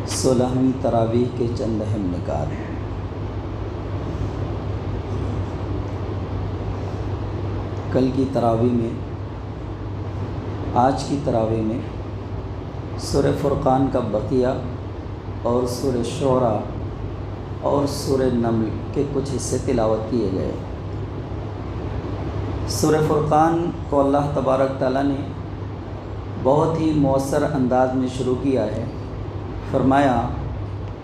16ویں تراویح کے چند اہم نکات۔ کل کی تراویح میں، آج کی تراویح میں سورہ فرقان کا بقیہ اور سورہ شعراء اور سورہ نمل کے کچھ حصے تلاوت کیے گئے۔ سورہ فرقان کو اللہ تبارک تعالیٰ نے بہت ہی مؤثر انداز میں شروع کیا ہے۔ فرمایا،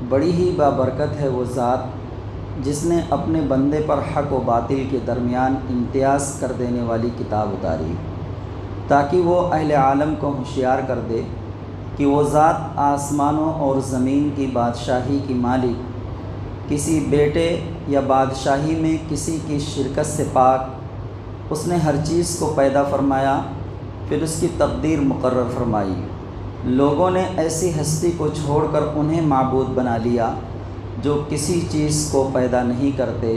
بڑی ہی بابرکت ہے وہ ذات جس نے اپنے بندے پر حق و باطل کے درمیان امتیاز کر دینے والی کتاب اتاری، تاکہ وہ اہل عالم کو ہوشیار کر دے کہ وہ ذات آسمانوں اور زمین کی بادشاہی کی مالک، کسی بیٹے یا بادشاہی میں کسی کی شرکت سے پاک۔ اس نے ہر چیز کو پیدا فرمایا، پھر اس کی تقدیر مقرر فرمائی۔ لوگوں نے ایسی ہستی کو چھوڑ کر انہیں معبود بنا لیا جو کسی چیز کو پیدا نہیں کرتے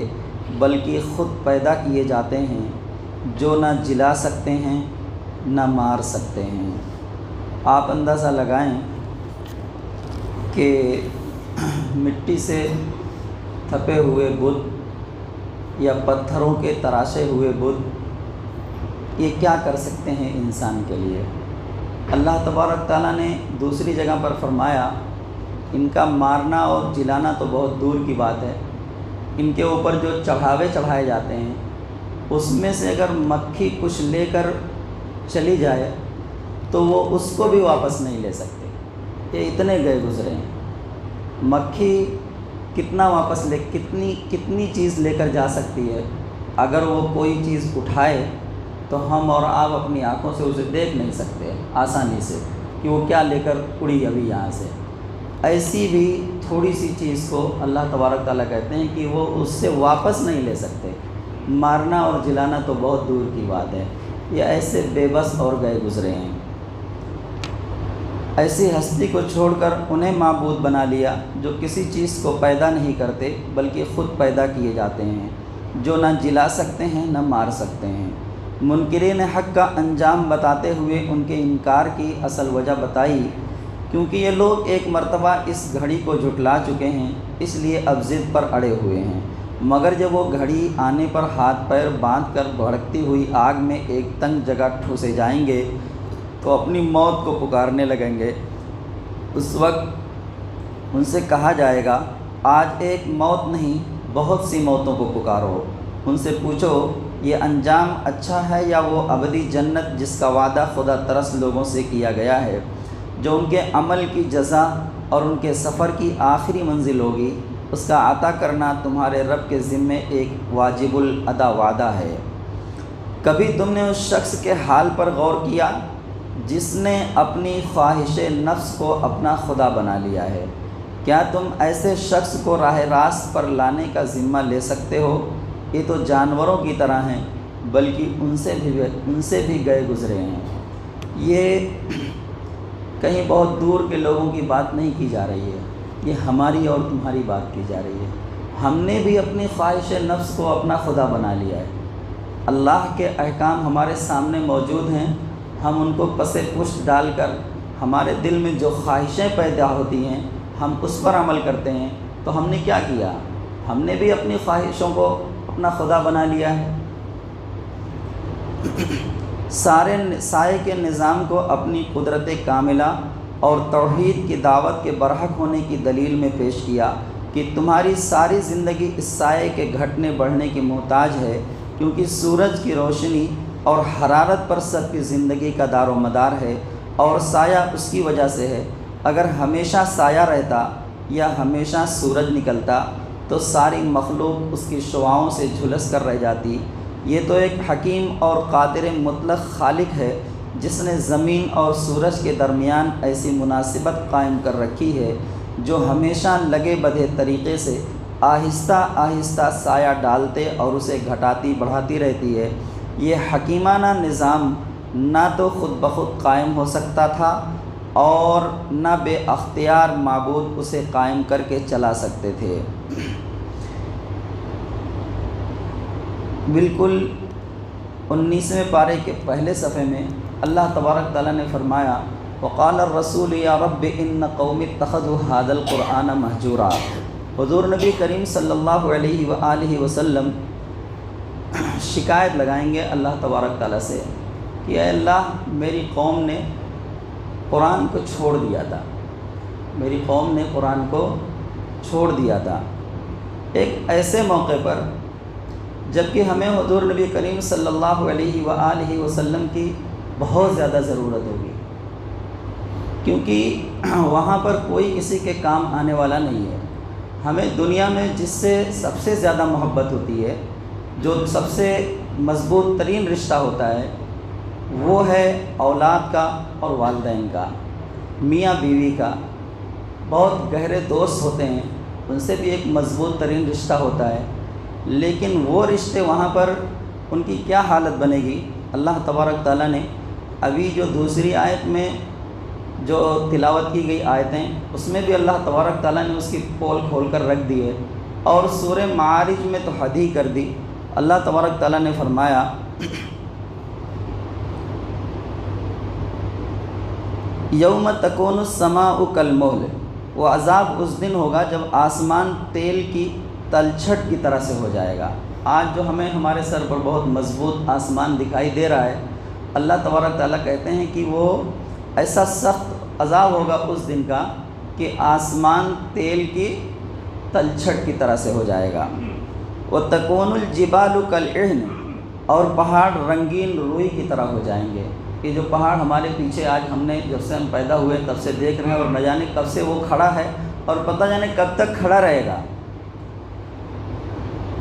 بلکہ خود پیدا کیے جاتے ہیں، جو نہ جلا سکتے ہیں نہ مار سکتے ہیں۔ آپ اندازہ لگائیں کہ مٹی سے تھپے ہوئے بت یا پتھروں کے تراشے ہوئے بت یہ کیا کر سکتے ہیں انسان کے لیے۔ اللہ تبارک تعالیٰ نے دوسری جگہ پر فرمایا، ان کا مارنا اور جلانا تو بہت دور کی بات ہے، ان کے اوپر جو چڑھائے جاتے ہیں اس میں سے اگر مکھی کچھ لے کر چلی جائے تو وہ اس کو بھی واپس نہیں لے سکتے۔ یہ اتنے گئے گزرے ہیں۔ مکھی کتنا واپس کتنی چیز لے کر جا سکتی ہے؟ اگر وہ کوئی چیز اٹھائے تو ہم اور آپ اپنی آنکھوں سے اسے دیکھ نہیں سکتے آسانی سے کہ وہ کیا لے کر اڑی ابھی یہاں سے۔ ایسی بھی تھوڑی سی چیز کو اللہ تبارک تعالیٰ کہتے ہیں کہ وہ اس سے واپس نہیں لے سکتے۔ مارنا اور جلانا تو بہت دور کی بات ہے۔ یہ ایسے بے بس اور گئے گزرے ہیں۔ ایسی ہستی کو چھوڑ کر انہیں معبود بنا لیا جو کسی چیز کو پیدا نہیں کرتے بلکہ خود پیدا کیے جاتے ہیں، جو نہ جلا سکتے ہیں نہ مار سکتے ہیں۔ منکرین حق کا انجام بتاتے ہوئے ان کے انکار کی اصل وجہ بتائی، کیونکہ یہ لوگ ایک مرتبہ اس گھڑی کو جھٹلا چکے ہیں، اس لیے اب ضد پر اڑے ہوئے ہیں۔ مگر جب وہ گھڑی آنے پر ہاتھ پیر باندھ کر بھڑکتی ہوئی آگ میں ایک تنگ جگہ ٹھوسے جائیں گے تو اپنی موت کو پکارنے لگیں گے۔ اس وقت ان سے کہا جائے گا، آج ایک موت نہیں بہت سی موتوں کو پکارو۔ ان سے پوچھو، یہ انجام اچھا ہے یا وہ ابدی جنت جس کا وعدہ خدا ترس لوگوں سے کیا گیا ہے، جو ان کے عمل کی جزا اور ان کے سفر کی آخری منزل ہوگی؟ اس کا عطا کرنا تمہارے رب کے ذمے ایک واجب الادا وعدہ ہے۔ کبھی تم نے اس شخص کے حال پر غور کیا جس نے اپنی خواہش نفس کو اپنا خدا بنا لیا ہے؟ کیا تم ایسے شخص کو راہ راست پر لانے کا ذمہ لے سکتے ہو؟ یہ تو جانوروں کی طرح ہیں، بلکہ ان سے بھی گئے گزرے ہیں۔ یہ کہیں بہت دور کے لوگوں کی بات نہیں کی جا رہی ہے، یہ ہماری اور تمہاری بات کی جا رہی ہے۔ ہم نے بھی اپنی خواہش نفس کو اپنا خدا بنا لیا ہے۔ اللہ کے احکام ہمارے سامنے موجود ہیں، ہم ان کو پس پشت ڈال کر ہمارے دل میں جو خواہشیں پیدا ہوتی ہیں ہم اس پر عمل کرتے ہیں۔ تو ہم نے کیا کیا؟ ہم نے بھی اپنی خواہشوں کو اپنا خدا بنا لیا ہے۔ سارے سائے کے نظام کو اپنی قدرت کاملہ اور توحید کی دعوت کے برحق ہونے کی دلیل میں پیش کیا کہ تمہاری ساری زندگی اس سائے کے گھٹنے بڑھنے کی محتاج ہے، کیونکہ سورج کی روشنی اور حرارت پر سب کی زندگی کا دار و مدار ہے، اور سایہ اس کی وجہ سے ہے۔ اگر ہمیشہ سایہ رہتا یا ہمیشہ سورج نکلتا تو ساری مخلوق اس کی شعاؤں سے جھلس کر رہ جاتی۔ یہ تو ایک حکیم اور قادر مطلق خالق ہے جس نے زمین اور سورج کے درمیان ایسی مناسبت قائم کر رکھی ہے جو ہمیشہ لگے بدھے طریقے سے آہستہ آہستہ سایہ ڈالتے اور اسے گھٹاتی بڑھاتی رہتی ہے۔ یہ حکیمانہ نظام نہ تو خود بخود قائم ہو سکتا تھا اور نہ بے اختیار معبود اسے قائم کر کے چلا سکتے تھے۔ بالکل 19ویں پارے کے پہلے صفحے میں اللہ تبارک تعالیٰ نے فرمایا وقال الرسول یا رب ان قوم اتخذوا هذا القرآن مہجورا۔ حضور نبی کریم صلی اللہ علیہ وآلہ وسلم شکایت لگائیں گے اللہ تبارک تعالیٰ سے کہ اے اللہ میری قوم نے قرآن کو چھوڑ دیا تھا، میری قوم نے قرآن کو چھوڑ دیا تھا۔ ایک ایسے موقع پر جب کہ ہمیں حضور نبی کریم صلی اللہ علیہ وآلہ وسلم کی بہت زیادہ ضرورت ہوگی، کیونکہ وہاں پر کوئی کسی کے کام آنے والا نہیں ہے۔ ہمیں دنیا میں جس سے سب سے زیادہ محبت ہوتی ہے، جو سب سے مضبوط ترین رشتہ ہوتا ہے، وہ ہے اولاد کا اور والدین کا، میاں بیوی کا۔ بہت گہرے دوست ہوتے ہیں، ان سے بھی ایک مضبوط ترین رشتہ ہوتا ہے، لیکن وہ رشتے وہاں پر ان کی کیا حالت بنے گی؟ اللہ تبارک تعالیٰ نے ابھی جو دوسری آیت میں جو تلاوت کی گئی آیتیں، اس میں بھی اللہ تبارک تعالیٰ نے اس کی پول کھول کر رکھ دی ہے، اور سورہ معارج میں تو حد ہی کر دی۔ اللہ تبارک تعالیٰ نے فرمایا یوم تکون السماء کالمہل، وہ عذاب اس دن ہوگا جب آسمان تیل کی تلچھٹ کی طرح سے ہو جائے گا۔ آج جو ہمیں ہمارے سر پر بہت مضبوط آسمان دکھائی دے رہا ہے، اللہ تبارک تعالیٰ کہتے ہیں کہ وہ ایسا سخت عذاب ہوگا اس دن کا کہ آسمان تیل کی تلچھٹ کی طرح سے ہو جائے گا۔ وَتَكُونُ الْجِبَالُ كَالْعِهْنِ، اور پہاڑ رنگین روئی کی طرح ہو جائیں گے۔ یہ جو پہاڑ ہمارے پیچھے آج ہم نے جب سے ہم پیدا ہوئے تب سے دیکھ رہے ہیں، اور نہ جانے کب سے وہ کھڑا ہے اور پتہ جانے کب تک کھڑا رہے گا۔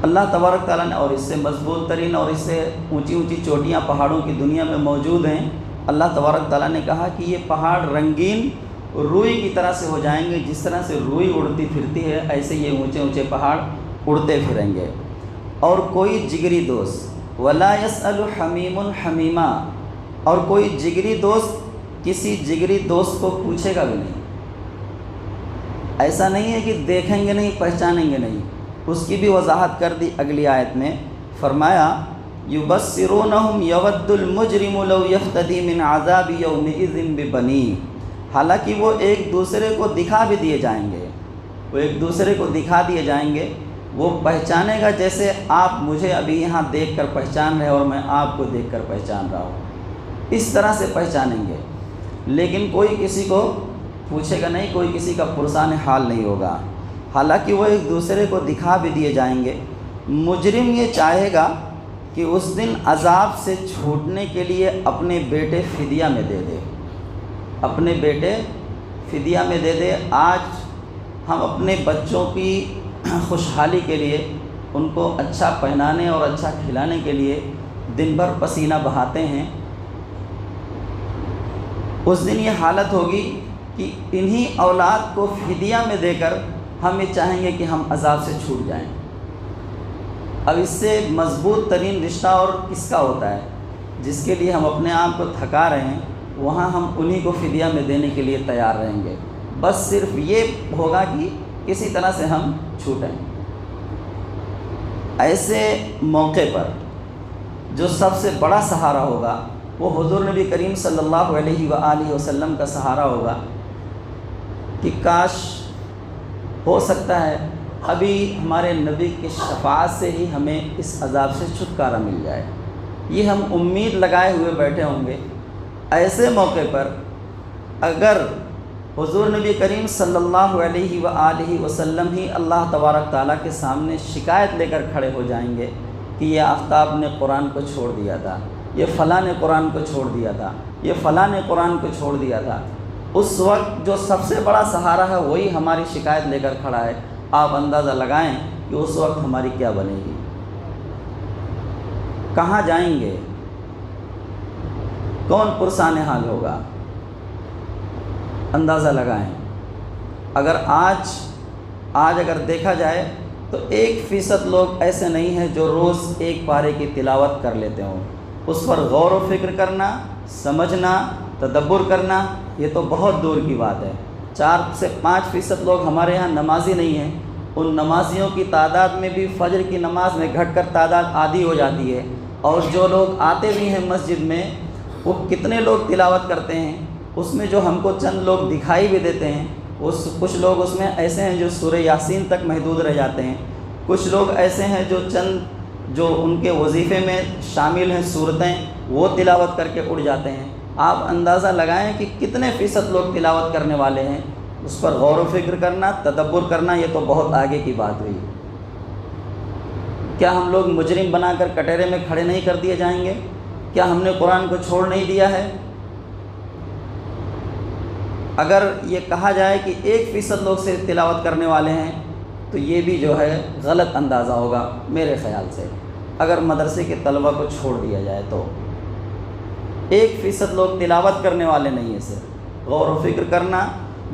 اللہ تبارک تعالیٰ نے، اور اس سے مضبوط ترین اور اس سے اونچی اونچی چوٹیاں پہاڑوں کی دنیا میں موجود ہیں، اللہ تبارک تعالیٰ نے کہا کہ یہ پہاڑ رنگین روئی کی طرح سے ہو جائیں گے۔ جس طرح سے روئی اڑتی پھرتی ہے، ایسے یہ اونچے اونچے پہاڑ اڑتے پھریں گے۔ اور کوئی جگری دوست، وَلَا يَسْأَلُ حَمِيمٌ حَمِيمًا، اور کوئی جگری دوست کسی جگری دوست کو پوچھے گا بھی نہیں۔ ایسا نہیں ہے کہ دیکھیں گے نہیں، پہچانیں گے نہیں۔ اس کی بھی وضاحت کر دی اگلی آیت میں، فرمایا يُبَصِّرُونَهُمْ يَوَدُّ الْمُجْرِمُ لَوْ يَفْتَدِي مِنْ عَذَابِ يَوْمِئِذٍ بِبَنِيهِ، حالانکہ وہ ایک دوسرے کو دکھا بھی دیے جائیں گے، وہ ایک دوسرے کو دکھا دیے جائیں گے۔ وہ پہچانے گا جیسے آپ مجھے ابھی یہاں دیکھ کر پہچان رہے اور میں آپ کو دیکھ کر پہچان رہا ہوں، اس طرح سے پہچانیں گے۔ لیکن کوئی کسی کو پوچھے گا نہیں، کوئی کسی کا پرسان حال نہیں ہوگا، حالانکہ وہ ایک دوسرے کو دکھا بھی دیے جائیں گے۔ مجرم یہ چاہے گا کہ اس دن عذاب سے چھوٹنے کے لیے اپنے بیٹے فدیہ میں دے دے، اپنے بیٹے فدیہ میں دے دے۔ آج ہم اپنے بچوں کی خوشحالی کے لیے، ان کو اچھا پہنانے اور اچھا کھلانے کے لیے دن بھر پسینہ بہاتے ہیں۔ اس دن یہ حالت ہوگی کہ انہی اولاد کو فدیہ میں دے کر ہم یہ چاہیں گے کہ ہم عذاب سے چھوٹ جائیں۔ اب اس سے مضبوط ترین رشتہ اور کس کا ہوتا ہے؟ جس کے لیے ہم اپنے آپ کو تھکا رہے ہیں، وہاں ہم انہی کو فدیہ میں دینے کے لیے تیار رہیں گے۔ بس صرف یہ ہوگا کہ کسی طرح سے ہم چھوٹیں۔ ایسے موقع پر جو سب سے بڑا سہارا ہوگا وہ حضور نبی کریم صلی اللہ علیہ وآلہ وسلم کا سہارا ہوگا، کہ کاش ہو سکتا ہے ابھی ہمارے نبی کی شفاعت سے ہی ہمیں اس عذاب سے چھٹکارا مل جائے۔ یہ ہم امید لگائے ہوئے بیٹھے ہوں گے۔ ایسے موقع پر اگر حضور نبی کریم صلی اللہ علیہ وآلہ وسلم ہی اللہ تبارک تعالیٰ کے سامنے شکایت لے کر کھڑے ہو جائیں گے کہ یہ آفتاب نے قرآن کو چھوڑ دیا تھا، یہ فلاں نے قرآن کو چھوڑ دیا تھا، یہ فلاں نے قرآن کو چھوڑ دیا تھا، اس وقت جو سب سے بڑا سہارا ہے وہی ہماری شکایت لے کر کھڑا ہے، آپ اندازہ لگائیں کہ اس وقت ہماری کیا بنے گی، کہاں جائیں گے، کون پرسان حال ہوگا؟ اندازہ لگائیں۔ اگر آج اگر دیکھا جائے تو 1% لوگ ایسے نہیں ہیں جو روز ایک پارے کی تلاوت کر لیتے ہوں۔ اس پر غور و فکر کرنا، سمجھنا، تدبر کرنا، یہ تو بہت دور کی بات ہے۔ 4 سے 5% لوگ ہمارے ہاں نمازی نہیں ہیں۔ ان نمازیوں کی تعداد میں بھی فجر کی نماز میں گھٹ کر تعداد آدھی ہو جاتی ہے، اور جو لوگ آتے بھی ہیں مسجد میں، وہ کتنے لوگ تلاوت کرتے ہیں؟ اس میں جو ہم کو چند لوگ دکھائی بھی دیتے ہیں، کچھ لوگ اس میں ایسے ہیں جو سورہ یاسین تک محدود رہ جاتے ہیں، کچھ لوگ ایسے ہیں جو ان کے وظیفے میں شامل ہیں صورتیں، وہ تلاوت کر کے اڑ جاتے ہیں۔ آپ اندازہ لگائیں کہ کتنے فیصد لوگ تلاوت کرنے والے ہیں۔ اس پر غور و فکر کرنا، تدبر کرنا، یہ تو بہت آگے کی بات ہوئی۔ کیا ہم لوگ مجرم بنا کر کٹہرے میں کھڑے نہیں کر دیے جائیں گے؟ کیا ہم نے قرآن کو چھوڑ نہیں دیا ہے؟ اگر یہ کہا جائے کہ 1% لوگ سے تلاوت کرنے والے ہیں تو یہ بھی جو ہے غلط اندازہ ہوگا میرے خیال سے۔ اگر مدرسے کے طلبہ کو چھوڑ دیا جائے تو 1% لوگ تلاوت کرنے والے نہیں ہیں۔ صرف غور و فکر کرنا،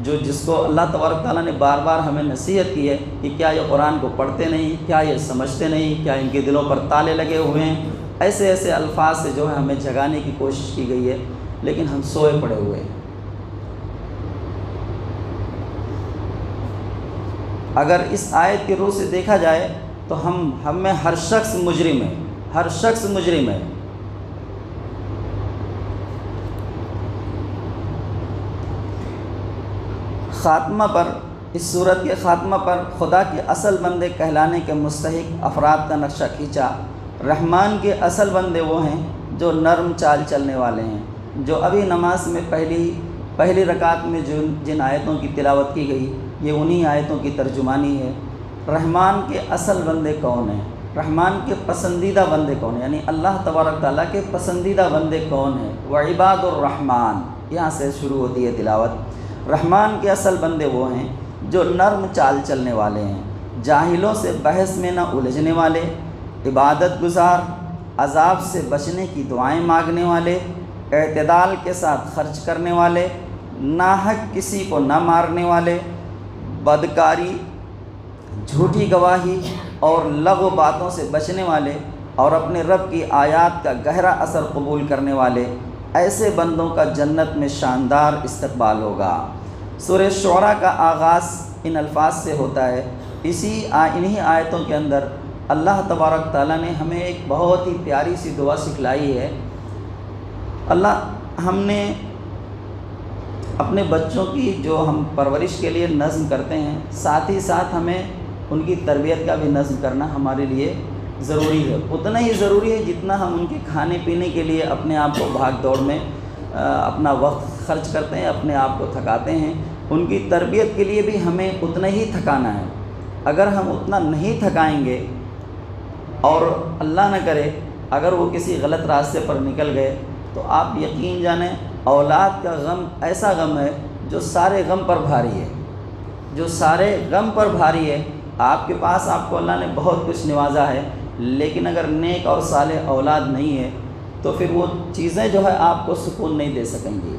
جس کو اللہ تبارک تعالیٰ نے بار بار ہمیں نصیحت کی ہے کہ کیا یہ قرآن کو پڑھتے نہیں، کیا یہ سمجھتے نہیں، کیا ان کے دلوں پر تالے لگے ہوئے ہیں، ایسے ایسے الفاظ سے جو ہے ہمیں جگانے کی کوشش کی گئی ہے، لیکن ہم سوئے پڑے ہوئے ہیں۔ اگر اس آیت کی روح سے دیکھا جائے تو ہم میں ہر شخص مجرم ہے، ہر شخص مجرم ہے۔ خاتمہ پر، اس صورت کے خاتمہ پر خدا کے اصل بندے کہلانے کے مستحق افراد کا نقشہ کھینچا۔ رحمان کے اصل بندے وہ ہیں جو نرم چال چلنے والے ہیں، جو ابھی نماز میں پہلی رکعت میں جن آیتوں کی تلاوت کی گئی، یہ انہی آیتوں کی ترجمانی ہے۔ رحمان کے اصل بندے کون ہیں؟ رحمان کے پسندیدہ بندے کون ہیں؟ یعنی اللہ تبارک تعالیٰ کے پسندیدہ بندے کون ہیں؟ وعباد الرحمن، یہاں سے شروع ہوتی ہے تلاوت۔ رحمان کے اصل بندے وہ ہیں جو نرم چال چلنے والے ہیں، جاہلوں سے بحث میں نہ الجھنے والے، عبادت گزار، عذاب سے بچنے کی دعائیں مانگنے والے، اعتدال کے ساتھ خرچ کرنے والے، ناحق کسی کو نہ مارنے والے، بدکاری، جھوٹی گواہی اور لغو باتوں سے بچنے والے، اور اپنے رب کی آیات کا گہرا اثر قبول کرنے والے، ایسے بندوں کا جنت میں شاندار استقبال ہوگا۔ سورہ شعراء کا آغاز ان الفاظ سے ہوتا ہے۔ انہی آیتوں کے اندر اللہ تبارک تعالیٰ نے ہمیں ایک بہت ہی پیاری سی دعا سکھلائی ہے۔ ہم نے اپنے بچوں کی جو ہم پرورش کے لیے نظم کرتے ہیں، ساتھ ہی ساتھ ہمیں ان کی تربیت کا بھی نظم کرنا ہمارے لیے ضروری ہے۔ اتنا ہی ضروری ہے جتنا ہم ان کے کھانے پینے کے لیے اپنے آپ کو بھاگ دوڑ میں اپنا وقت خرچ کرتے ہیں، اپنے آپ کو تھکاتے ہیں، ان کی تربیت کے لیے بھی ہمیں اتنا ہی تھکانا ہے۔ اگر ہم اتنا نہیں تھکائیں گے اور اللہ نہ کرے اگر وہ کسی غلط راستے پر نکل گئے تو آپ یقین جانیں اولاد کا غم ایسا غم ہے جو سارے غم پر بھاری ہے، جو سارے غم پر بھاری ہے۔ آپ کے پاس آپ کو اللہ نے بہت کچھ نوازا ہے، لیکن اگر نیک اور صالح اولاد نہیں ہے تو پھر وہ چیزیں جو ہے آپ کو سکون نہیں دے سکیں گی۔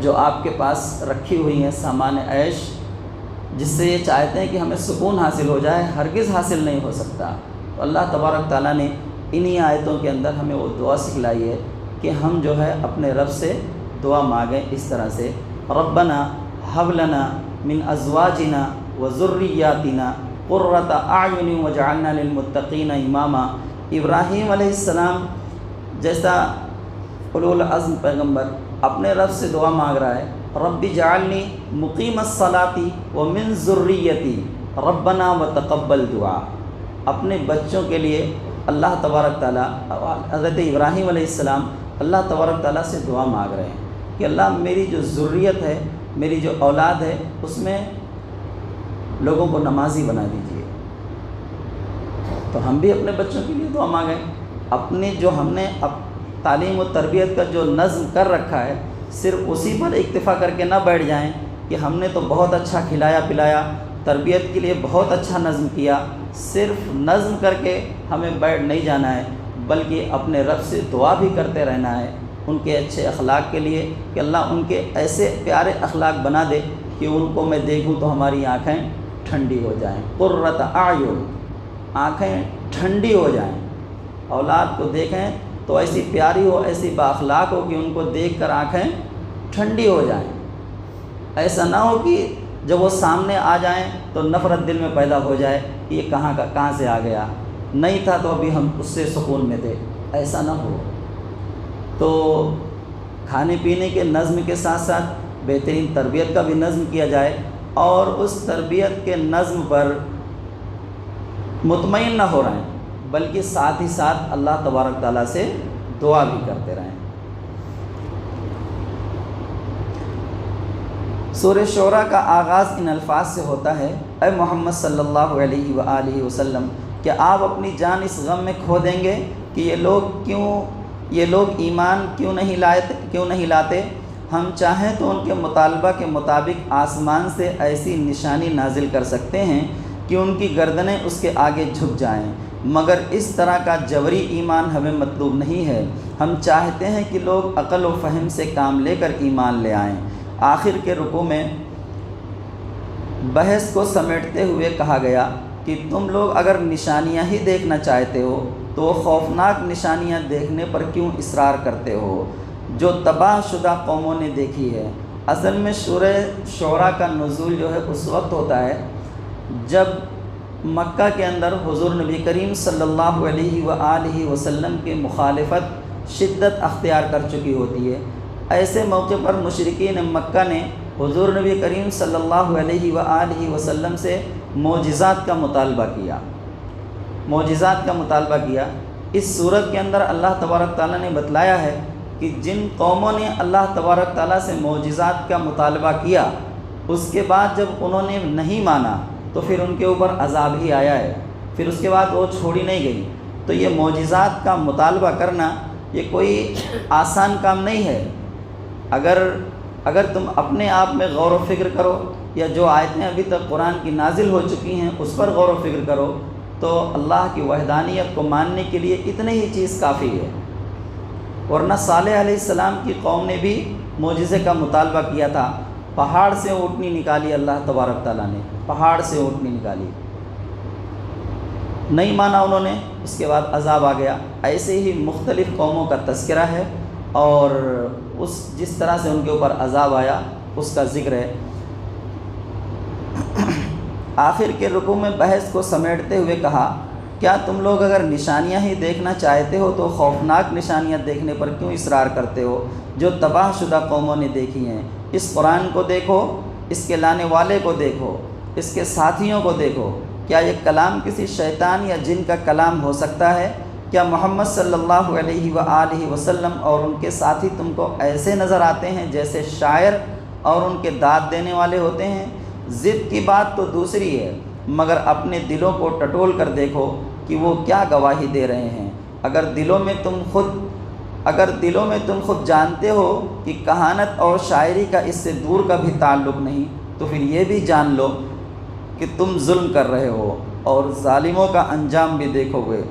جو آپ کے پاس رکھی ہوئی ہیں سامان عیش، جس سے یہ چاہتے ہیں کہ ہمیں سکون حاصل ہو جائے، ہرگز حاصل نہیں ہو سکتا۔ تو اللہ تبارک تعالیٰ نے انہی آیتوں کے اندر ہمیں وہ دعا سکھلائی ہے کہ ہم جو ہے اپنے رب سے دعا مانگیں اس طرح سے، ربنا ہب لنا من ازواجنا وذریاتنا قرۃ اعین واجعلنا للمتقین اماما۔ ابراہیم علیہ السلام جیسا اولو العزم پیغمبر اپنے رب سے دعا مانگ رہا ہے، رب اجعلنی مقیم الصلاۃ ومن ذریتی ربنا وتقبل دعا۔ اپنے بچوں کے لیے اللہ تبارک تعالیٰ، حضرت ابراہیم علیہ السلام اللہ تبارک تعالیٰ سے دعا مانگ رہے ہیں کہ اللہ میری جو ذریت ہے، میری جو اولاد ہے، اس میں لوگوں کو نمازی بنا دیجیے۔ تو ہم بھی اپنے بچوں کے لیے دعا مانگیں۔ اپنی جو ہم نے تعلیم و تربیت کا جو نظم کر رکھا ہے، صرف اسی پر اکتفا کر کے نہ بیٹھ جائیں کہ ہم نے تو بہت اچھا کھلایا پلایا، تربیت کے لیے بہت اچھا نظم کیا، صرف نظم کر کے ہمیں بیٹھ نہیں جانا ہے، بلکہ اپنے رب سے دعا بھی کرتے رہنا ہے ان کے اچھے اخلاق کے لیے کہ اللہ ان کے ایسے پیارے اخلاق بنا دے کہ ان کو میں دیکھوں تو ہماری آنکھیں ٹھنڈی ہو جائیں۔ قرۃ اعین، آنکھیں ٹھنڈی ہو جائیں۔ اولاد کو دیکھیں تو ایسی پیاری ہو، ایسی بااخلاق ہو کہ ان کو دیکھ کر آنکھیں ٹھنڈی ہو جائیں۔ ایسا نہ ہو کہ جب وہ سامنے آ جائیں تو نفرت دل میں پیدا ہو جائے کہ یہ کہاں سے آ گیا، نہیں تھا تو ابھی ہم اس سے سکون میں تھے، ایسا نہ ہو۔ تو کھانے پینے کے نظم کے ساتھ ساتھ بہترین تربیت کا بھی نظم کیا جائے، اور اس تربیت کے نظم پر مطمئن نہ ہو رہے ہیں بلکہ ساتھ ہی ساتھ اللہ تبارک تعالیٰ سے دعا بھی کرتے رہیں۔ سورہ شعراء کا آغاز ان الفاظ سے ہوتا ہے: اے محمد صلی اللہ علیہ وآلہ وسلم، کہ آپ اپنی جان اس غم میں کھو دیں گے کہ یہ لوگ ایمان کیوں نہیں لاتے؟ ہم چاہیں تو ان کے مطالبہ کے مطابق آسمان سے ایسی نشانی نازل کر سکتے ہیں کہ ان کی گردنیں اس کے آگے جھک جائیں، مگر اس طرح کا جبری ایمان ہمیں مطلوب نہیں ہے۔ ہم چاہتے ہیں کہ لوگ عقل و فہم سے کام لے کر ایمان لے آئیں۔ آخر کے رکوع میں بحث کو سمیٹتے ہوئے کہا گیا کہ تم لوگ اگر نشانیاں ہی دیکھنا چاہتے ہو تو خوفناک نشانیاں دیکھنے پر کیوں اصرار کرتے ہو جو تباہ شدہ قوموں نے دیکھی ہے۔ اصل میں سورہ شعراء کا نزول جو ہے اس وقت ہوتا ہے جب مکہ کے اندر حضور نبی کریم صلی اللہ علیہ وآلہ وسلم کی مخالفت شدت اختیار کر چکی ہوتی ہے۔ ایسے موقع پر مشرکین مکہ نے حضور نبی کریم صلی اللہ علیہ وآلہ وسلم سے معجزات کا مطالبہ کیا۔ اس صورت کے اندر اللہ تبارک تعالیٰ نے بتلایا ہے کہ جن قوموں نے اللہ تبارک تعالیٰ سے معجزات کا مطالبہ کیا، اس کے بعد جب انہوں نے نہیں مانا تو پھر ان کے اوپر عذاب ہی آیا ہے، پھر اس کے بعد وہ چھوڑی نہیں گئی۔ تو یہ معجزات کا مطالبہ کرنا یہ کوئی آسان کام نہیں ہے۔ اگر تم اپنے آپ میں غور و فکر کرو یا جو آیتیں ابھی تک قرآن کی نازل ہو چکی ہیں اس پر غور و فکر کرو تو اللہ کی وحدانیت کو ماننے کے لیے اتنی ہی چیز کافی ہے۔ ورنہ صالح علیہ السلام کی قوم نے بھی معجزے کا مطالبہ کیا تھا، پہاڑ سے اونٹنی نکالی اللہ تبارک تعالیٰ نے، پہاڑ سے اونٹنی نکالی، نہیں مانا انہوں نے، اس کے بعد عذاب آ گیا۔ ایسے ہی مختلف قوموں کا تذکرہ ہے اور جس طرح سے ان کے اوپر عذاب آیا اس کا ذکر ہے۔ آخر کے رکوع میں بحث کو سمیٹتے ہوئے کہا: کیا تم لوگ اگر نشانیاں ہی دیکھنا چاہتے ہو تو خوفناک نشانیاں دیکھنے پر کیوں اصرار کرتے ہو جو تباہ شدہ قوموں نے دیکھی ہیں؟ اس قرآن کو دیکھو، اس کے لانے والے کو دیکھو، اس کے ساتھیوں کو دیکھو۔ کیا یہ کلام کسی شیطان یا جن کا کلام ہو سکتا ہے؟ کیا محمد صلی اللہ علیہ وآلہ وسلم اور ان کے ساتھی تم کو ایسے نظر آتے ہیں جیسے شاعر اور ان کے داد دینے والے ہوتے ہیں؟ ضد کی بات تو دوسری ہے، مگر اپنے دلوں کو ٹٹول کر دیکھو کہ وہ کیا گواہی دے رہے ہیں۔ اگر دلوں میں تم خود جانتے ہو کہ کہانت اور شاعری کا اس سے دور کا بھی تعلق نہیں تو پھر یہ بھی جان لو کہ تم ظلم کر رہے ہو اور ظالموں کا انجام بھی دیکھو گے۔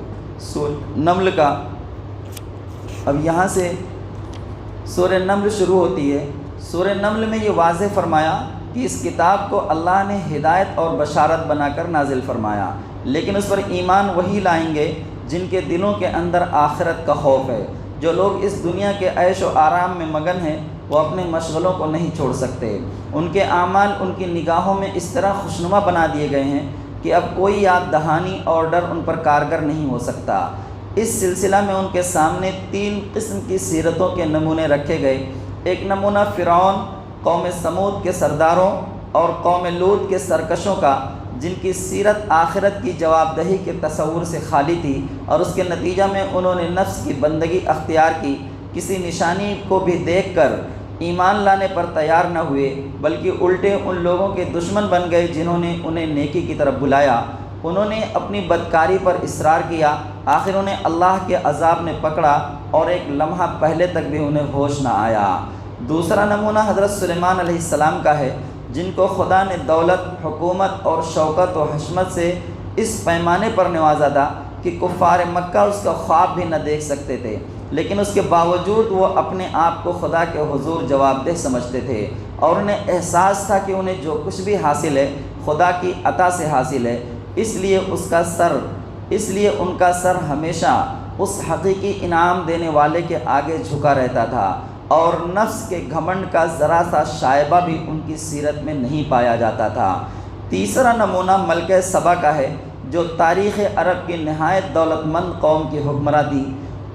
سورہ نمل کا، اب یہاں سے سورہ نمل شروع ہوتی ہے۔ سورہ نمل میں یہ واضح فرمایا کہ اس کتاب کو اللہ نے ہدایت اور بشارت بنا کر نازل فرمایا، لیکن اس پر ایمان وہی لائیں گے جن کے دلوں کے اندر آخرت کا خوف ہے۔ جو لوگ اس دنیا کے عیش و آرام میں مگن ہیں وہ اپنے مشغلوں کو نہیں چھوڑ سکتے۔ ان کے اعمال ان کی نگاہوں میں اس طرح خوشنما بنا دیے گئے ہیں کہ اب کوئی یاد دہانی اور ڈر ان پر کارگر نہیں ہو سکتا۔ اس سلسلہ میں ان کے سامنے 3 قسم کی سیرتوں کے نمونے رکھے گئے۔ ایک نمونہ فرعون، قوم سمود کے سرداروں اور قوم لوط کے سرکشوں کا، جن کی سیرت آخرت کی جواب دہی کے تصور سے خالی تھی اور اس کے نتیجہ میں انہوں نے نفس کی بندگی اختیار کی، کسی نشانی کو بھی دیکھ کر ایمان لانے پر تیار نہ ہوئے بلکہ الٹے ان لوگوں کے دشمن بن گئے جنہوں نے انہیں نیکی کی طرف بلایا۔ انہوں نے اپنی بدکاری پر اصرار کیا، آخر انہیں اللہ کے عذاب نے پکڑا اور ایک لمحہ پہلے تک بھی انہیں ہوش نہ آیا۔ دوسرا نمونہ حضرت سلیمان علیہ السلام کا ہے، جن کو خدا نے دولت، حکومت اور شوکت و حشمت سے اس پیمانے پر نوازا تھا کہ کفار مکہ اس کا خواب بھی نہ دیکھ سکتے تھے، لیکن اس کے باوجود وہ اپنے آپ کو خدا کے حضور جواب دہ سمجھتے تھے اور انہیں احساس تھا کہ انہیں جو کچھ بھی حاصل ہے خدا کی عطا سے حاصل ہے، اس لیے ان کا سر ہمیشہ اس حقیقی انعام دینے والے کے آگے جھکا رہتا تھا اور نفس کے گھمنڈ کا ذرا سا شائبہ بھی ان کی سیرت میں نہیں پایا جاتا تھا۔ تیسرا نمونہ ملکہ سبا کا ہے، جو تاریخ عرب کی نہایت دولت مند قوم کی حکمراں تھی۔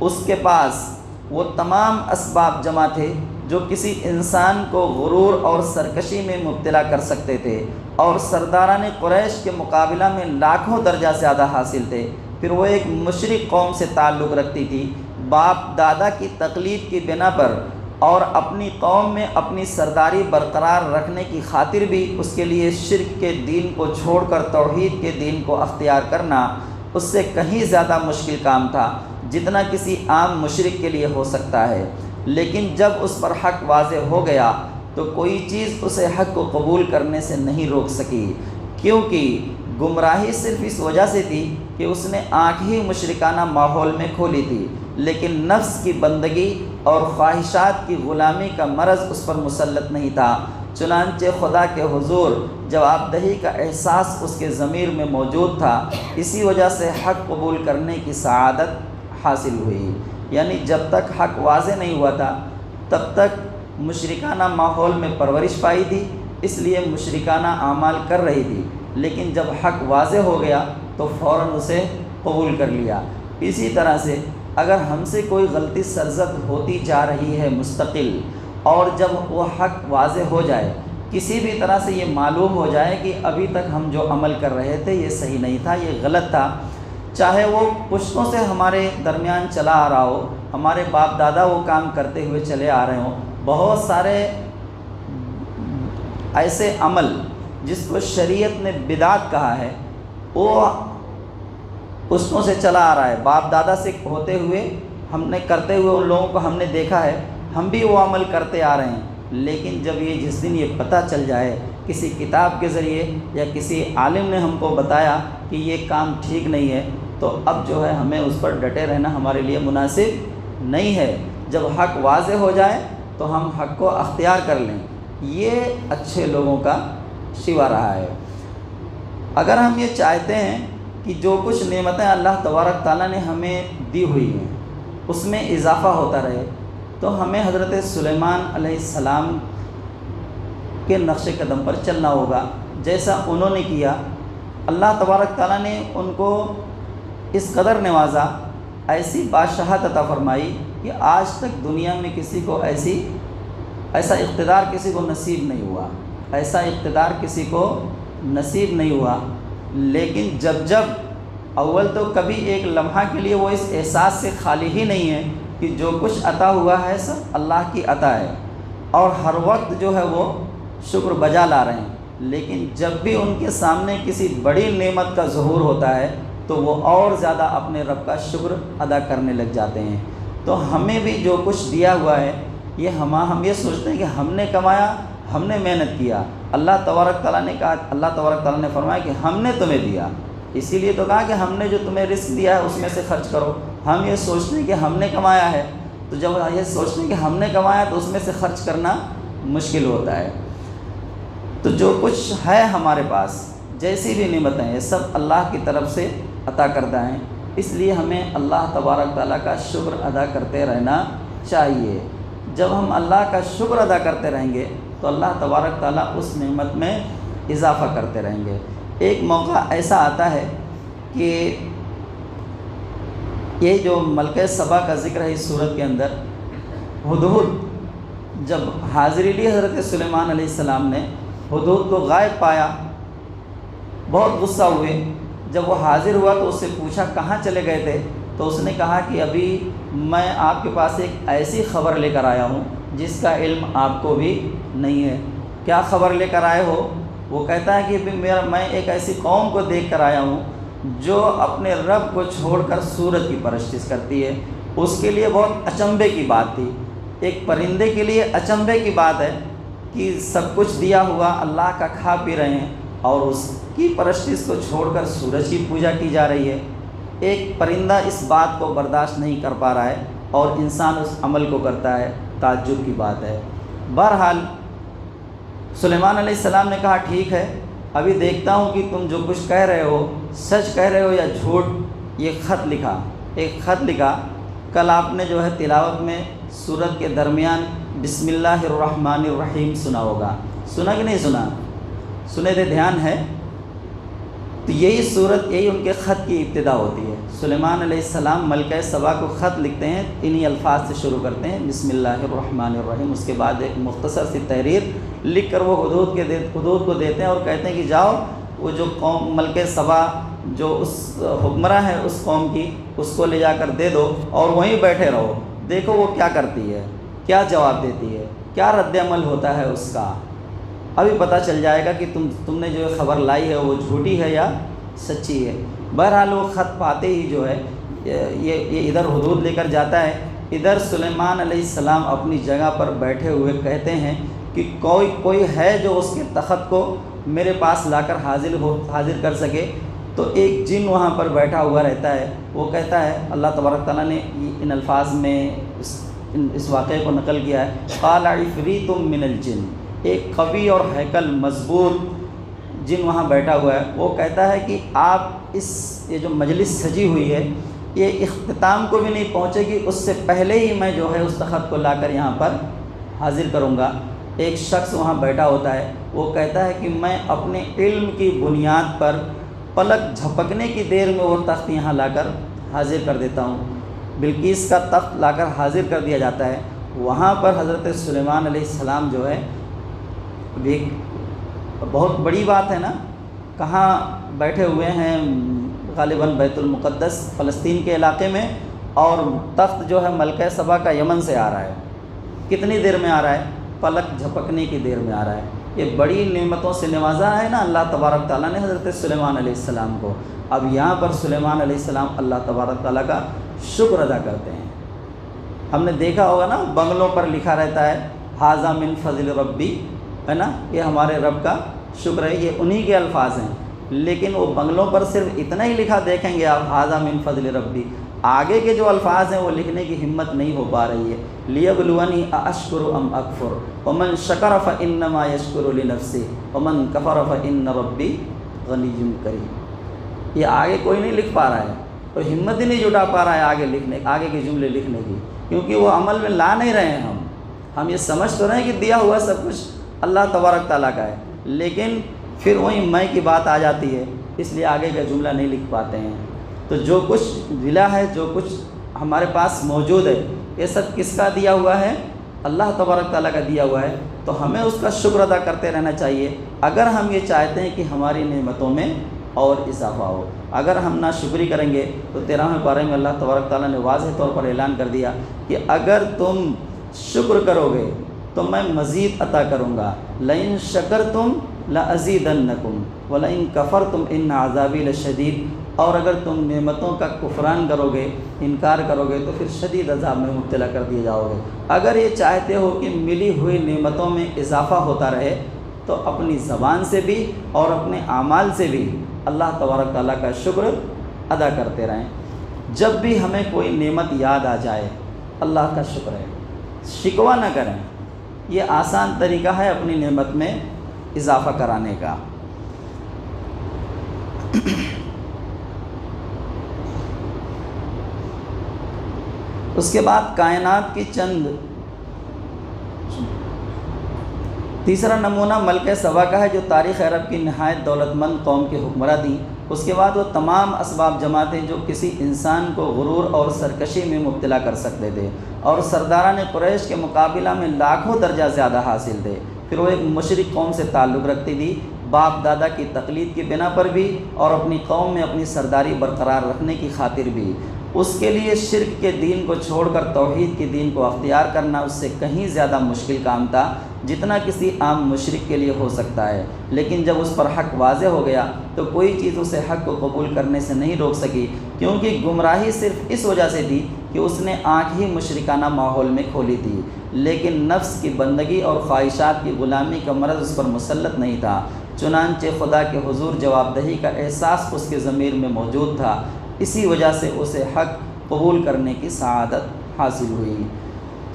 اس کے پاس وہ تمام اسباب جمع تھے جو کسی انسان کو غرور اور سرکشی میں مبتلا کر سکتے تھے، اور سرداران قریش کے مقابلہ میں لاکھوں درجہ زیادہ حاصل تھے۔ پھر وہ ایک مشرک قوم سے تعلق رکھتی تھی، باپ دادا کی تقلید کی بنا پر، اور اپنی قوم میں اپنی سرداری برقرار رکھنے کی خاطر بھی اس کے لیے شرک کے دین کو چھوڑ کر توحید کے دین کو اختیار کرنا اس سے کہیں زیادہ مشکل کام تھا جتنا کسی عام مشرک کے لیے ہو سکتا ہے۔ لیکن جب اس پر حق واضح ہو گیا تو کوئی چیز اسے حق کو قبول کرنے سے نہیں روک سکی، کیونکہ گمراہی صرف اس وجہ سے تھی کہ اس نے آنکھ ہی مشرکانہ ماحول میں کھولی تھی، لیکن نفس کی بندگی اور خواہشات کی غلامی کا مرض اس پر مسلط نہیں تھا۔ چنانچہ خدا کے حضور جواب دہی کا احساس اس کے ضمیر میں موجود تھا، اسی وجہ سے حق قبول کرنے کی سعادت حاصل ہوئی۔ یعنی جب تک حق واضح نہیں ہوا تھا تب تک مشرکانہ ماحول میں پرورش پائی تھی، اس لیے مشرکانہ اعمال کر رہی تھی، لیکن جب حق واضح ہو گیا تو فوراً اسے قبول کر لیا۔ اسی طرح سے اگر ہم سے کوئی غلطی سرزد ہوتی جا رہی ہے مستقل، اور جب وہ حق واضح ہو جائے، کسی بھی طرح سے یہ معلوم ہو جائے کہ ابھی تک ہم جو عمل کر رہے تھے یہ صحیح نہیں تھا، یہ غلط تھا، چاہے وہ پشتوں سے ہمارے درمیان چلا آ رہا ہو، ہمارے باپ دادا وہ کام کرتے ہوئے چلے آ رہے ہوں، بہت سارے ایسے عمل جس کو شریعت نے بدعت کہا ہے وہ پشتوں سے چلا آ رہا ہے، باپ دادا سے ہوتے ہوئے ہم نے کرتے ہوئے ان لوگوں کو ہم نے دیکھا ہے، ہم بھی وہ عمل کرتے آ رہے ہیں۔ لیکن جب یہ جس دن یہ پتہ چل جائے کسی کتاب کے ذریعے یا کسی عالم نے ہم کو بتایا کہ یہ کام ٹھیک نہیں ہے، تو اب جو ہے ہمیں اس پر ڈٹے رہنا ہمارے لیے مناسب نہیں ہے۔ جب حق واضح ہو جائے تو ہم حق کو اختیار کر لیں، یہ اچھے لوگوں کا شیوا رہا ہے۔ اگر ہم یہ چاہتے ہیں کہ جو کچھ نعمتیں اللہ تبارک تعالیٰ نے ہمیں دی ہوئی ہیں اس میں اضافہ ہوتا رہے، تو ہمیں حضرت سلیمان علیہ السلام کے نقش قدم پر چلنا ہوگا، جیسا انہوں نے کیا۔ اللہ تبارک تعالیٰ نے ان کو اس قدر نوازا، ایسی بادشاہت عطا فرمائی کہ آج تک دنیا میں کسی کو ایسا اقتدار کسی کو نصیب نہیں ہوا، ایسا اقتدار کسی کو نصیب نہیں ہوا۔ لیکن جب اول تو کبھی ایک لمحہ کے لیے وہ اس احساس سے خالی ہی نہیں ہے کہ جو کچھ عطا ہوا ہے سب اللہ کی عطا ہے، اور ہر وقت جو ہے وہ شکر بجا لا رہے ہیں۔ لیکن جب بھی ان کے سامنے کسی بڑی نعمت کا ظہور ہوتا ہے تو وہ اور زیادہ اپنے رب کا شکر ادا کرنے لگ جاتے ہیں۔ تو ہمیں بھی جو کچھ دیا ہوا ہے یہ ہم یہ سوچتے ہیں کہ ہم نے کمایا، ہم نے محنت کیا۔ اللہ تبارک تعالیٰ نے کہا، اللہ تبارک تعالیٰ نے فرمایا کہ ہم نے تمہیں دیا، اسی لیے تو کہا کہ ہم نے جو تمہیں رزق دیا ہے اس میں سے خرچ کرو۔ ہم یہ سوچتے ہیں کہ ہم نے کمایا ہے، تو جب یہ سوچتے ہیں کہ ہم نے کمایا تو اس میں سے خرچ کرنا مشکل ہوتا ہے۔ تو جو کچھ ہے ہمارے پاس، جیسی بھی نعمتیں ہیں، یہ سب اللہ کی طرف سے عطا کردہ ہیں، اس لیے ہمیں اللہ تبارک تعالیٰ کا شکر ادا کرتے رہنا چاہیے۔ جب ہم اللہ کا شکر ادا کرتے رہیں گے تو اللہ تبارک تعالیٰ اس نعمت میں اضافہ کرتے رہیں گے۔ ایک موقع ایسا آتا ہے کہ یہ جو ملکہ سبا کا ذکر ہے اس صورت کے اندر، ہدہد جب حاضری لی حضرت سلیمان علیہ السلام نے، ہدہد کو غائب پایا، بہت غصہ ہوئے۔ جب وہ حاضر ہوا تو اس سے پوچھا کہاں چلے گئے تھے، تو اس نے کہا کہ ابھی میں آپ کے پاس ایک ایسی خبر لے کر آیا ہوں جس کا علم آپ کو بھی نہیں ہے۔ کیا خبر لے کر آئے ہو؟ وہ کہتا ہے کہ میں ایک ایسی قوم کو دیکھ کر آیا ہوں جو اپنے رب کو چھوڑ کر سورج کی پرستش کرتی ہے۔ اس کے لیے بہت اچنبھے کی بات تھی، ایک پرندے کے لیے اچنبھے کی بات ہے کہ سب کچھ دیا ہوا اللہ کا کھا پی رہے ہیں اور اس کی پرستش کو چھوڑ کر سورج کی پوجا کی جا رہی ہے۔ ایک پرندہ اس بات کو برداشت نہیں کر پا رہا ہے اور انسان اس عمل کو کرتا ہے، تعجب کی بات ہے۔ بہرحال سلیمان علیہ السلام نے کہا ٹھیک ہے، ابھی دیکھتا ہوں کہ تم جو کچھ کہہ رہے ہو سچ کہہ رہے ہو یا جھوٹ۔ یہ خط لکھا، ایک خط لکھا۔ کل آپ نے جو ہے تلاوت میں سورت کے درمیان بسم اللہ الرحمن الرحیم سنا ہوگا، سنا کہ نہیں سنا؟ سنے تھے؟ دھیان ہے؟ تو یہی صورت، یہی ان کے خط کی ابتدا ہوتی ہے۔ سلیمان علیہ السلام ملکہ سبا کو خط لکھتے ہیں، انہی الفاظ سے شروع کرتے ہیں، بسم اللہ الرحمن الرحیم۔ اس کے بعد ایک مختصر سی تحریر لکھ کر وہ حدود کو دیتے ہیں اور کہتے ہیں کہ جاؤ وہ جو قوم ملکہ سبا جو اس حکمراں ہے اس قوم کی، اس کو لے جا کر دے دو اور وہیں بیٹھے رہو، دیکھو وہ کیا کرتی ہے، کیا جواب دیتی ہے، کیا رد عمل ہوتا ہے اس کا۔ ابھی پتہ چل جائے گا کہ تم نے جو خبر لائی ہے وہ جھوٹی ہے یا سچی ہے۔ بہرحال وہ خط پاتے ہی جو ہے یہ ادھر حدود لے کر جاتا ہے، ادھر سلیمان علیہ السلام اپنی جگہ پر بیٹھے ہوئے کہتے ہیں کہ کوئی ہے جو اس کے تخت کو میرے پاس لا کر حاضر کر سکے۔ تو ایک جن وہاں پر بیٹھا ہوا رہتا ہے، وہ کہتا ہے، اللہ تبارک تعالیٰ نے ان الفاظ میں اس واقعے کو نقل کیا ہے، قال عفریت من الجن، ایک قوی اور ہیکل مضبوط جن وہاں بیٹھا ہوا ہے، وہ کہتا ہے کہ آپ یہ جو مجلس سجی ہوئی ہے یہ اختتام کو بھی نہیں پہنچے گی، اس سے پہلے ہی میں جو ہے اس تخت کو لا کر یہاں پر حاضر کروں گا۔ ایک شخص وہاں بیٹھا ہوتا ہے، وہ کہتا ہے کہ میں اپنے علم کی بنیاد پر پلک جھپکنے کی دیر میں وہ تخت یہاں لا کر حاضر کر دیتا ہوں۔ بلقیس کا تخت لا کر حاضر کر دیا جاتا ہے۔ وہاں پر حضرت سلیمان علیہ السلام جو ہے، ایک بہت بڑی بات ہے نا، کہاں بیٹھے ہوئے ہیں، غالباً بیت المقدس فلسطین کے علاقے میں، اور تخت جو ہے ملکہ سبا کا یمن سے آ رہا ہے۔ کتنی دیر میں آ رہا ہے؟ پلک جھپکنے کی دیر میں آ رہا ہے۔ یہ بڑی نعمتوں سے نوازا ہے نا اللہ تبارک تعالیٰ نے حضرت سلیمان علیہ السلام کو۔ اب یہاں پر سلیمان علیہ السلام اللہ تبارک تعالیٰ کا شکر ادا کرتے ہیں۔ ہم نے دیکھا ہوگا نا، بنگلوں پر لکھا رہتا ہے ھذا من فضل ربی، ہے نا، یہ ہمارے رب کا شکر ہے، یہ انہی کے الفاظ ہیں۔ لیکن وہ بنگلوں پر صرف اتنا ہی لکھا دیکھیں گے آپ، ھذا من فضل ربی، آگے کے جو الفاظ ہیں وہ لکھنے کی ہمت نہیں ہو پا رہی ہے۔ لیبلونی ااشکر ام اکفر ومن شکر فانما یشکر لنفسہ ومن کفر فان ربی غنی کریم۔ یہ آگے کوئی نہیں لکھ پا رہا ہے، تو ہمت ہی نہیں جٹا پا رہا ہے آگے کے جملے لکھنے کی، کیونکہ وہ عمل میں لا نہیں رہے ہیں۔ ہم یہ سمجھ تو رہے ہیں کہ دیا ہوا سب کچھ اللہ تبارک تعالیٰ کا ہے، لیکن پھر وہیں میں کی بات آ جاتی ہے، اس لیے آگے کا جملہ نہیں لکھ پاتے ہیں۔ تو جو کچھ ملا ہے، جو کچھ ہمارے پاس موجود ہے، یہ سب کس کا دیا ہوا ہے؟ اللہ تبارک تعالیٰ کا دیا ہوا ہے۔ تو ہمیں اس کا شکر ادا کرتے رہنا چاہیے، اگر ہم یہ چاہتے ہیں کہ ہماری نعمتوں میں اور اضافہ ہو۔ اگر ہم ناشکری کریں گے تو 13ویں پارے میں اللہ تبارک تعالیٰ نے واضح طور پر اعلان کر دیا کہ اگر تم شکر کرو گے تو میں مزید عطا کروں گا، لئن شکرتم لازیدنکم ولئن کفرتم ان عذابی لشدید، اور اگر تم نعمتوں کا کفران کرو گے، انکار کرو گے تو پھر شدید عذاب میں مبتلا کر دیے جاؤ گے۔ اگر یہ چاہتے ہو کہ ملی ہوئی نعمتوں میں اضافہ ہوتا رہے تو اپنی زبان سے بھی اور اپنے اعمال سے بھی اللہ تبارک تعالیٰ کا شکر ادا کرتے رہیں۔ جب بھی ہمیں کوئی نعمت یاد آ جائے اللہ کا شکر ہے، شکوہ نہ کریں۔ یہ آسان طریقہ ہے اپنی نعمت میں اضافہ کرانے کا۔ اس کے بعد کائنات کی تیسرا نمونہ ملکہ سبا کا ہے، جو تاریخ عرب کی نہایت دولت مند قوم کے حکمراں تھیں۔ اس کے بعد وہ تمام اسباب جمع تھے جو کسی انسان کو غرور اور سرکشی میں مبتلا کر سکتے تھے، اور سرداران قریش کے مقابلہ میں لاکھوں درجہ زیادہ حاصل تھے۔ پھر وہ ایک مشرک قوم سے تعلق رکھتی تھی، باپ دادا کی تقلید کی بنا پر بھی اور اپنی قوم میں اپنی سرداری برقرار رکھنے کی خاطر بھی۔ اس کے لیے شرک کے دین کو چھوڑ کر توحید کے دین کو اختیار کرنا اس سے کہیں زیادہ مشکل کام تھا جتنا کسی عام مشرک کے لیے ہو سکتا ہے۔ لیکن جب اس پر حق واضح ہو گیا تو کوئی چیز اسے حق کو قبول کرنے سے نہیں روک سکی، کیونکہ گمراہی صرف اس وجہ سے تھی کہ اس نے آنکھ ہی مشرکانہ ماحول میں کھولی تھی، لیکن نفس کی بندگی اور خواہشات کی غلامی کا مرض اس پر مسلط نہیں تھا۔ چنانچہ خدا کے حضور جواب دہی کا احساس اس کے ضمیر میں موجود تھا، اسی وجہ سے اسے حق قبول کرنے کی سعادت حاصل ہوئی۔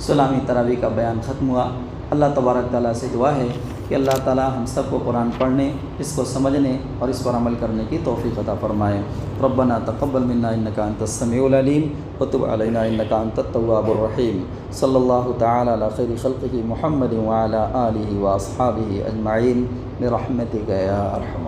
16ویں تراویح کا بیان ختم ہوا۔ اللہ تبارک تعالیٰ سے دعا ہے کہ اللہ تعالیٰ ہم سب کو قرآن پڑھنے، اس کو سمجھنے اور اس پر عمل کرنے کی توفیق عطا فرمائے۔ ربنا تقبل منا انک انت السمیع العلیم وتب علینا انک انت التواب الرحیم۔ صلی اللہ تعالی علی خیر خلقہ محمد وعلی آلہ واصحابہ اجمعین برحمتک یا ارحم